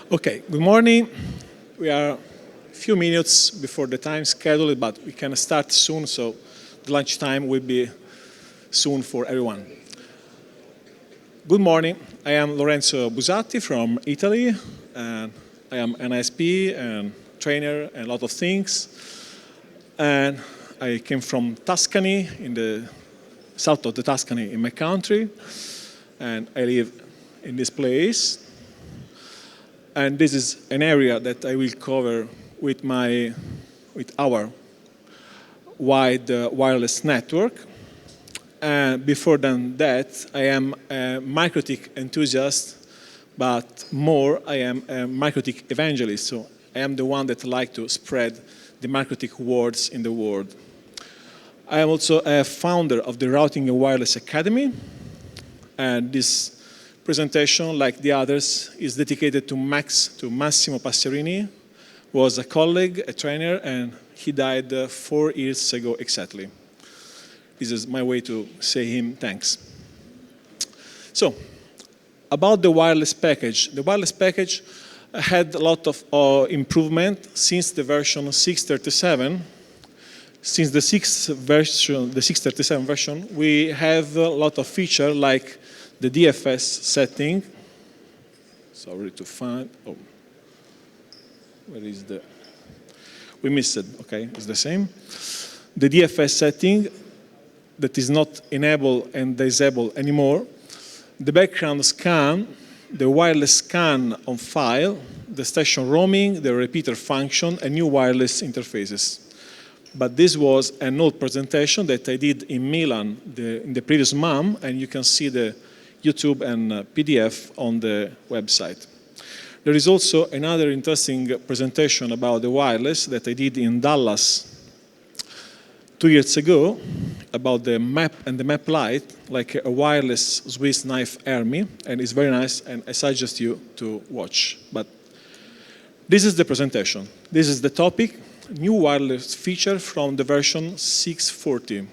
Okay, good morning. We are a few minutes before the time scheduled, but we can start soon, so the lunch time will be soon for everyone. Good morning. I am Lorenzo Busatti from Italy, and I am an ISP and trainer and a lot of things. And I came from Tuscany, in the south of the Tuscany in my country, and I live in this place. And this is an area that I will cover with our wide wireless network. And before that, I am a MikroTik enthusiast, but more, I am a MikroTik evangelist. So I am the one that likes to spread the MikroTik words in the world. I am also a founder of the Routing and Wireless Academy, and this presentation, like the others, is dedicated to Massimo Passerini, who was a colleague, a trainer, and he died 4 years ago exactly. This is my way to say him thanks. So, about the wireless package. The wireless package had a lot of improvement since the version 6.37. Since the 6.37 version, we have a lot of features like the DFS setting. Sorry to find, where is the, we missed it, okay, it's the same. The DFS setting that is not enabled and disabled anymore. The background scan, the wireless scan on file, the station roaming, the repeater function, and new wireless interfaces. But this was an old presentation that I did in Milan in the previous month, and you can see the YouTube and PDF on the website. There is also another interesting presentation about the wireless that I did in Dallas 2 years ago about the map and the map light, like a wireless Swiss knife army, and it's very nice, and I suggest you to watch. But this is the presentation. This is the topic, new wireless feature from the version 6.40.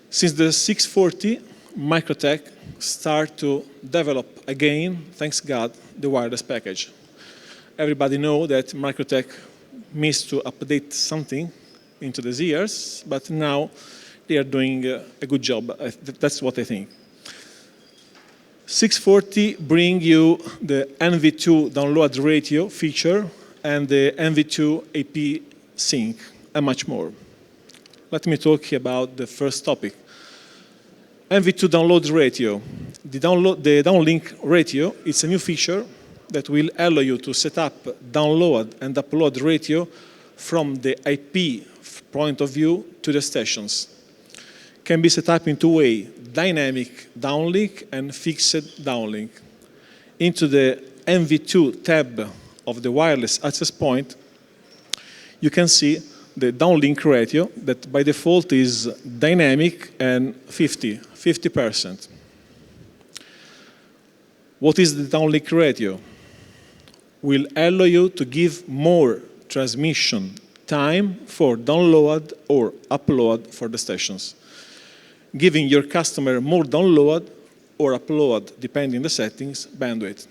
Since the 6.40, MikroTik start to develop again, thanks God, the wireless package. Everybody knows that MikroTik missed to update something into the years, but now they are doing a good job. That's what I think. 6.40 bring you the NV2 download ratio feature and the NV2 AP sync and much more. Let me talk about the first topic. NV2 download ratio. The downlink ratio is a new feature that will allow you to set up download and upload ratio from the IP point of view to the stations. Can be set up in two ways, dynamic downlink and fixed downlink. Into the NV2 tab of the wireless access point, you can see the downlink ratio that by default is dynamic and 50%. What is the downlink ratio? Will allow you to give more transmission time for download or upload for the stations, giving your customer more download or upload, depending on the settings, bandwidth.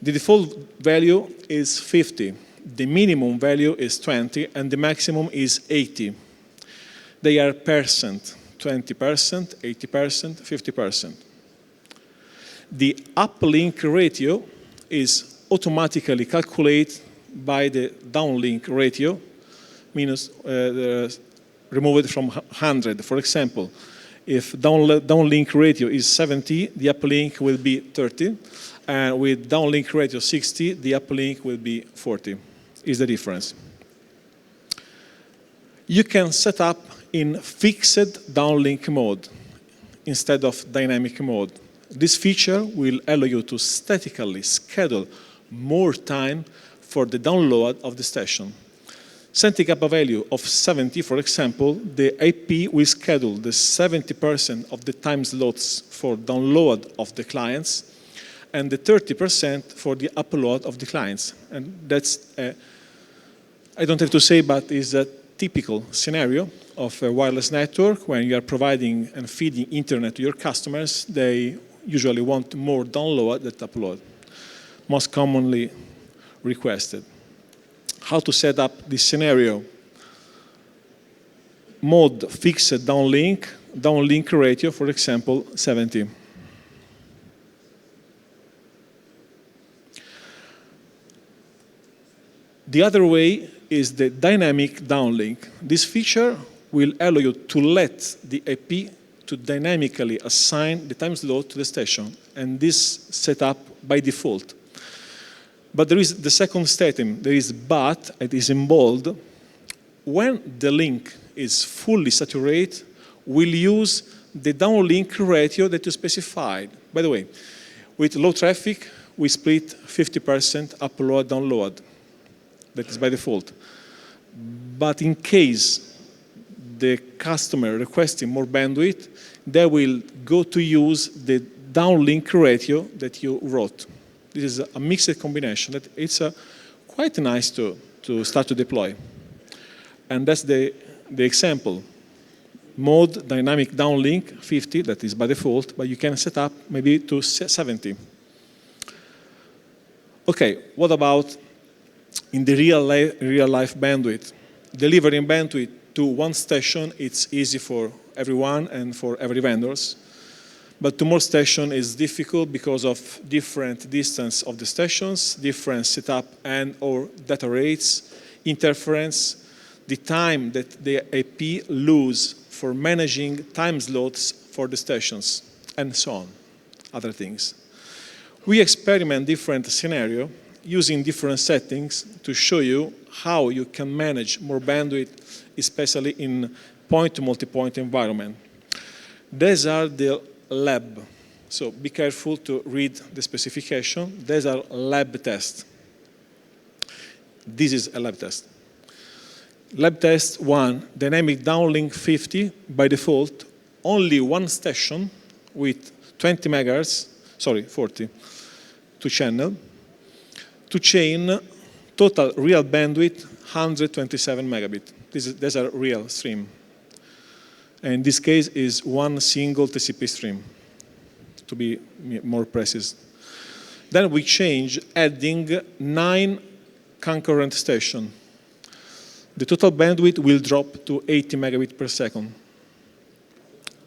The default value is 50. The minimum value is 20, and the maximum is 80. They are percent, 20%, 80%, 50%. The uplink ratio is automatically calculated by the downlink ratio, means removed from 100. For example, if downlink ratio is 70, the uplink will be 30. And with downlink ratio 60, the uplink will be 40. Is the difference. You can set up in fixed downlink mode instead of dynamic mode. This feature will allow you to statically schedule more time for the download of the station. Setting up a value of 70, for example, the IP will schedule the 70% of the time slots for download of the clients and the 30% for the upload of the clients. And that's, I don't have to say, but is a typical scenario of a wireless network. When you are providing and feeding internet to your customers, they usually want more download than upload. most commonly requested. How to set up this scenario? Mode fixed downlink ratio, for example, 70. The other way is the dynamic downlink. This feature will allow you to let the AP to dynamically assign the time slot to the station, and this set up by default. But there is the second statement, there is but, it is in bold. When the link is fully saturated, we'll use the downlink ratio that you specified. By the way, with low traffic, we split 50% upload, download. That is by default. But in case the customer requesting more bandwidth, they will go to use the downlink ratio that you wrote. This is a mixed combination that it's quite nice to start to deploy. And that's the example. Mode dynamic downlink 50, that is by default, but you can set up maybe to 70. Okay, what about in the real life bandwidth? Delivering bandwidth to one station, it's easy for everyone and for every vendors. But to more stations is difficult because of different distance of the stations, different setup and or data rates, interference, the time that the AP lose for managing time slots for the stations, and so on, other things. We experiment different scenarios using different settings to show you how you can manage more bandwidth, especially in point-to-multipoint environment. These are the lab. So be careful to read the specification. These are lab tests. This is a lab test. Lab test 1, dynamic downlink 50, by default, only one station with 20 megahertz, sorry, 40, to channel, to chain, total real bandwidth, 127 megabit. These are real stream. And in this case is one single TCP stream, to be more precise. Then we change, adding 9 concurrent stations. The total bandwidth will drop to 80 megabit per second,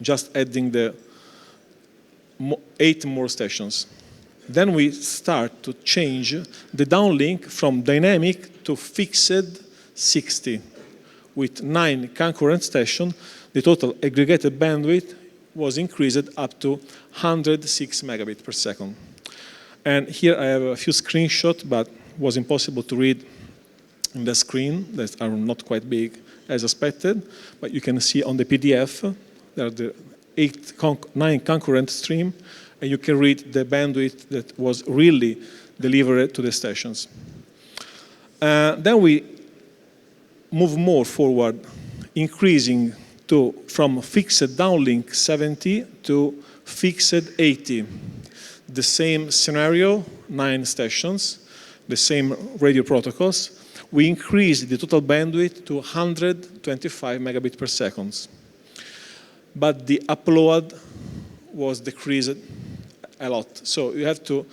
just adding the 8 more stations. Then we start to change the downlink from dynamic to fixed 60. With 9 concurrent stations, the total aggregated bandwidth was increased up to 106 megabit per second. And here I have a few screenshots, but was impossible to read in the screen, that are not quite big as expected, but you can see on the PDF, there are the 9 concurrent streams, and you can read the bandwidth that was really delivered to the stations. Then we move more forward, increasing from fixed downlink 70 to fixed 80. The same scenario, 9 stations, the same radio protocols. We increased the total bandwidth to 125 megabit per second. But the upload was decreased a lot. So you have to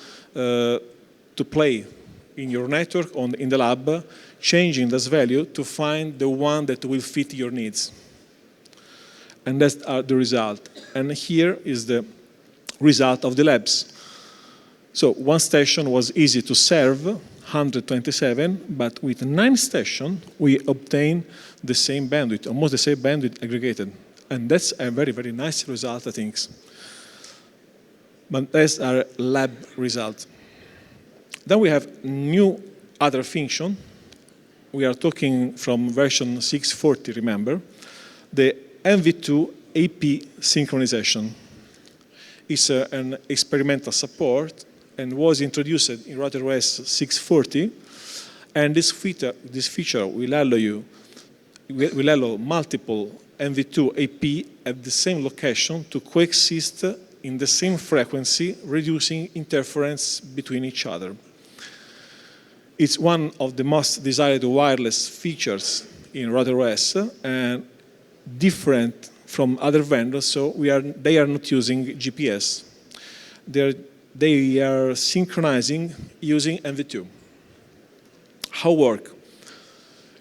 play in your network, in the lab, changing this value to find the one that will fit your needs. And that's the result. And here is the result of the labs. So one station was easy to serve, 127, but with 9 stations, we obtain the same bandwidth, almost the same bandwidth aggregated. And that's a very, very nice result, I think. But that's our lab result. Then we have new other function. We are talking from version 640, remember. The NV2 AP synchronization. It's an experimental support and was introduced in RouterOS 640. And this feature will allow multiple NV2 AP at the same location to coexist in the same frequency, reducing interference between each other. It's one of the most desired wireless features in RouterOS and different from other vendors, so they are not using GPS. They're they are synchronizing using NV2. How work?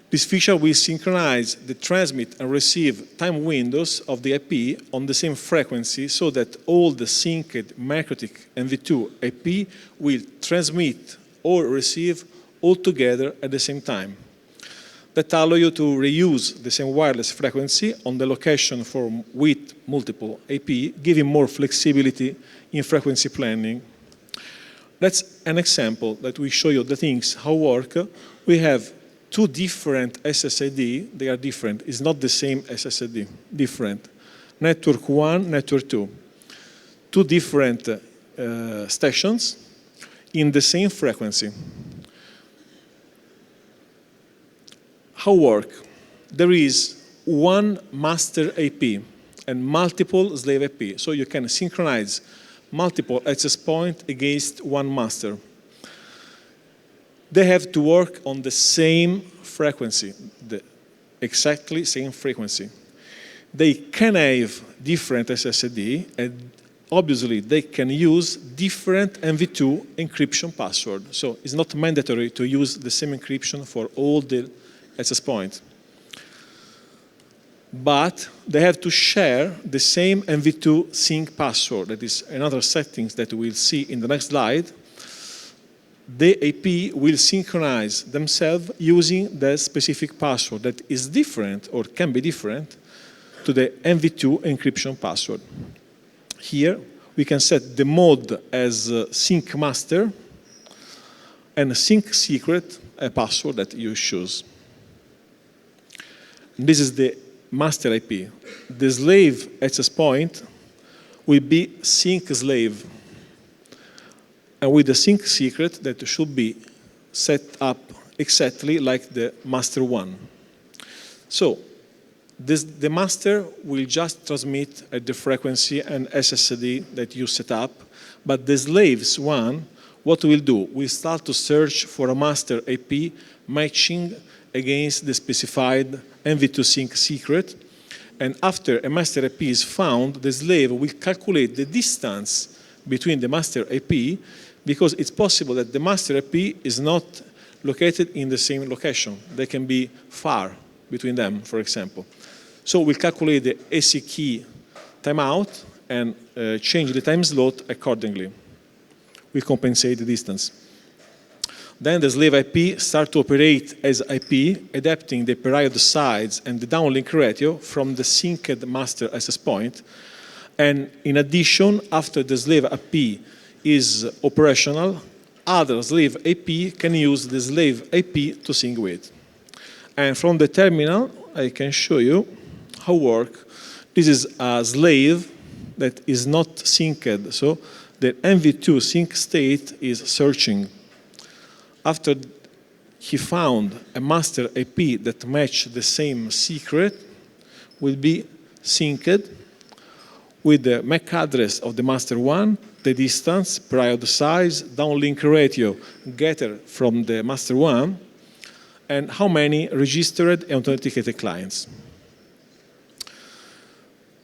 This feature will synchronize the transmit and receive time windows of the IP on the same frequency so that all the synced MikroTik NV2 IP will transmit or receive all together at the same time. That allows you to reuse the same wireless frequency on the location with multiple IP, giving more flexibility in frequency planning. That's an example that we show you the things, how work. We have two different SSID, they are different. It's not the same SSID, different. Network 1, network 2. Two different stations in the same frequency. How work? There is one master AP and multiple slave AP. So you can synchronize multiple access points against one master. They have to work on the same frequency, the exactly same frequency. They can have different SSID, and obviously they can use different NV2 encryption password. So it's not mandatory to use the same encryption for all the access points. But they have to share the same NV2 sync password. That is another settings that we'll see in the next slide. The AP will synchronize themselves using the specific password that is different or can be different to the NV2 encryption password. Here, we can set the mode as sync master and sync secret, a password that you choose. This is the master IP. The slave access point will be sync slave. And with the sync secret that should be set up exactly like the master one. So the master will just transmit at the frequency and SSID that you set up, but the slaves one, what we'll do, we start to search for a master IP matching against the specified NV2 sync secret, and after a master IP is found, the slave will calculate the distance between the master IP, because it's possible that the master IP is not located in the same location. They can be far between them, for example. So we'll calculate the AC key timeout and change the time slot accordingly. We compensate the distance. Then the slave IP starts to operate as IP, adapting the period size and the downlink ratio from the synced master access point. And in addition, after the slave IP is operational, other slave AP can use the slave AP to sync with. And from the terminal, I can show you how work. This is a slave that is not synced, so the NV2 sync state is searching. After he found a master IP that matched the same secret, will be synced with the MAC address of the master one, the distance, period size, downlink ratio, getter from the master one, and how many registered and authenticated clients.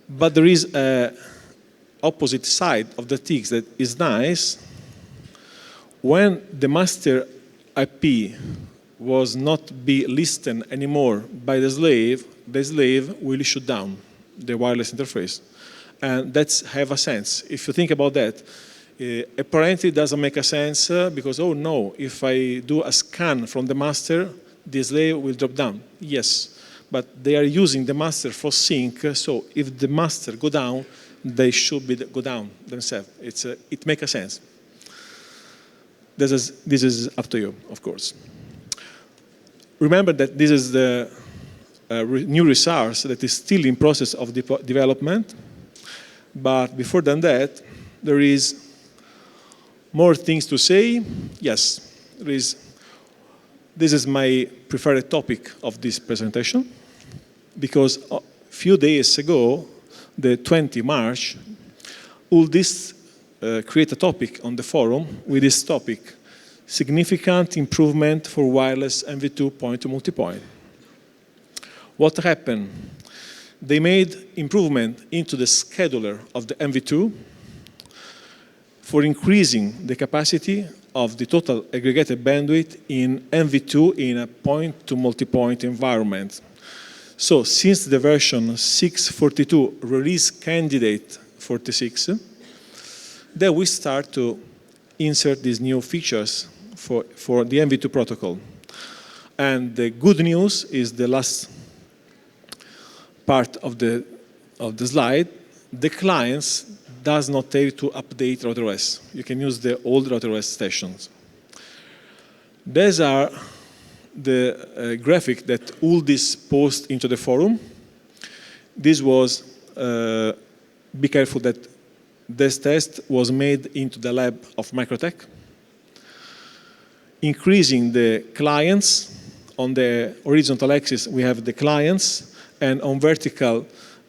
But there is an opposite side of the TICs that is nice. When the master IP was not be listened anymore by the slave will shut down the wireless interface. And that's have a sense. If you think about that, apparently it doesn't make a sense because, oh no, if I do a scan from the master, the slave will drop down. Yes, but they are using the master for sync, so if the master go down, they should go down themselves. It makes a sense. This is up to you, of course. Remember that this is the new resource that is still in process of development. But before than that, there is more things to say. Yes, there is. This is my preferred topic of this presentation, because a few days ago, the 20th March, all this create a topic on the forum with this topic: significant improvement for wireless NV2 point-to-multipoint. What happened? They made improvement into the scheduler of the NV2. for increasing the capacity of the total aggregated bandwidth in NV2 in a point-to-multipoint environment. So since the version 642 release candidate 46, then we start to insert these new features for the NV2 protocol. And the good news is the last part of the slide. The clients does not have to update RouterOS. You can use the old RouterOS stations. These are the graphic that Uldis post into the forum. This was, be careful that this test was made into the lab of MikroTik. Increasing the clients, on the horizontal axis we have the clients, and on vertical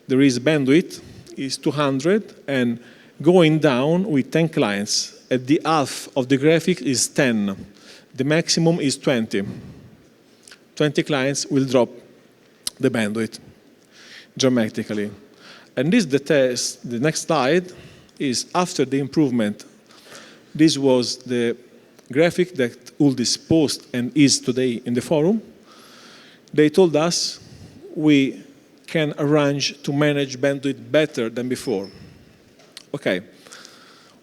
there is bandwidth, is 200, and going down with 10 clients. At the half of the graphic is 10. The maximum is 20. 20 clients will drop the bandwidth dramatically. And this is the test. The next slide is after the improvement. This was the graphic that Uldis post and is today in the forum. They told us we can arrange to manage bandwidth better than before. Okay,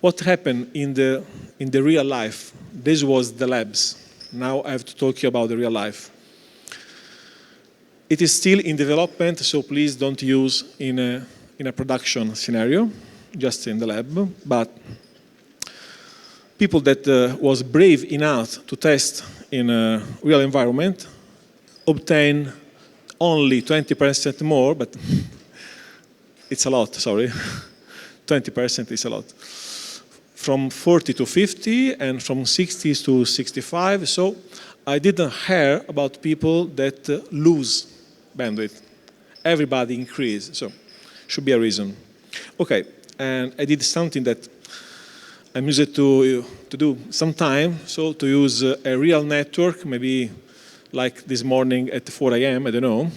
what happened in the real life? This was the labs. Now I have to talk to you about the real life. It is still in development, so please don't use in a production scenario, just in the lab. But people that was brave enough to test in a real environment obtain only 20% more, but it's a lot, sorry. 20% is a lot. From 40 to 50 and from 60 to 65. So I didn't hear about people that lose bandwidth. Everybody increase, so should be a reason. Okay, and I did something that I'm used to do sometime, so to use a real network, maybe like this morning at 4 a.m., I don't know,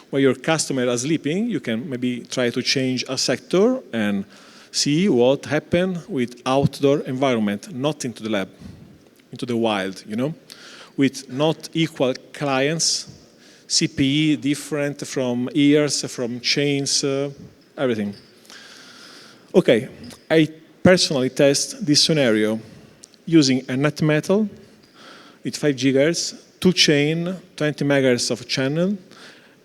where your customer are sleeping, you can maybe try to change a sector and see what happened with outdoor environment, not into the lab, into the wild, you know, with not equal clients, CPE different from ears, from chains, everything. Okay, I personally test this scenario using a NetMetal with 5 gigahertz, 2-chain, 20 megahertz of channel,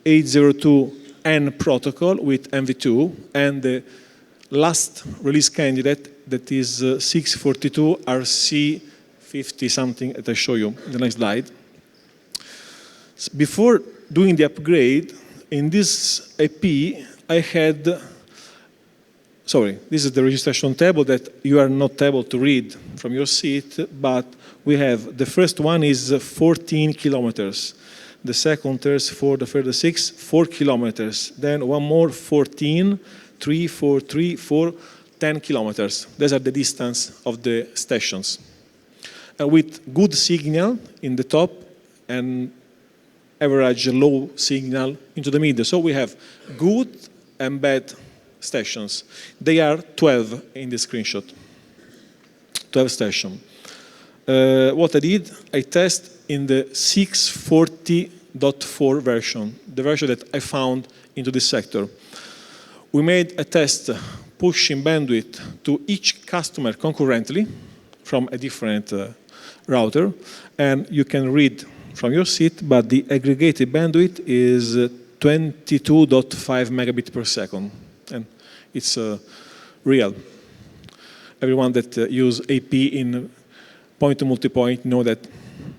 802N protocol with NV2, and the last release candidate that is 642 RC50 something that I show you in the next slide. Before doing the upgrade, in this AP, I had, sorry, this is the registration table that you are not able to read from your seat, but we have, the first one is 14 kilometers. The second, the third, 6, 4 kilometers. Then one more, 14, 3, 4, 3, 4, 10 kilometers. These are the distance of the stations. With good signal in the top and average low signal into the middle. So we have good and bad stations. They are 12 in the screenshot. 12 stations. What I did, I test in the 640.4 version, the version that I found into this sector. We made a test pushing bandwidth to each customer concurrently from a different router, and you can read from your seat, but the aggregated bandwidth is 22.5 megabits per second, and it's real. Everyone that use AP in point-to-multipoint know that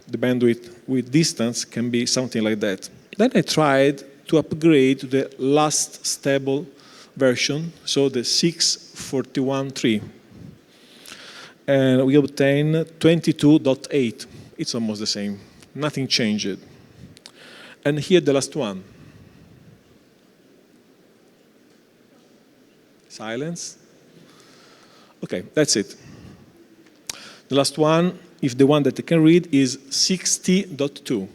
the bandwidth with distance can be something like that. Then I tried to upgrade to the last stable version, so the 641.3. And we obtained 22.8. It's almost the same. Nothing changed. And here the last one. Silence. Okay, that's it. The last one, if the one that I can read, is 60.2.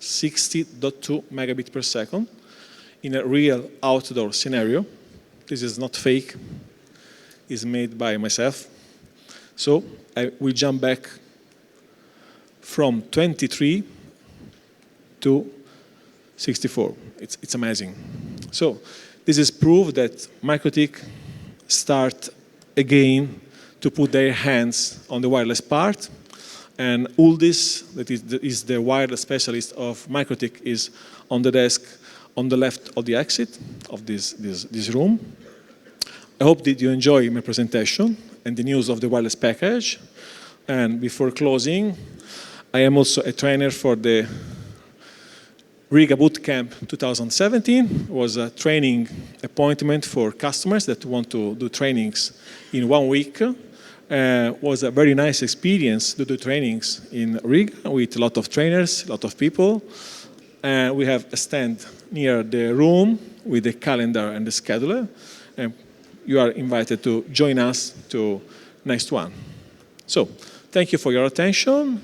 60.2 megabits per second in a real outdoor scenario. This is not fake. is made by myself. So I will jump back from 23 to 64. It's amazing. So this is proof that MikroTik start again to put their hands on the wireless part. And Uldis, that is the wireless specialist of MikroTik, is on the desk on the left of the exit of this room. I hope that you enjoy my presentation and the news of the wireless package. And before closing, I am also a trainer for the Riga Bootcamp 2017. It was a training appointment for customers that want to do trainings in 1 week. Was a very nice experience to do trainings in Riga with a lot of trainers, a lot of people. We have a stand near the room with the calendar and the scheduler. And you are invited to join us to next one. So, thank you for your attention.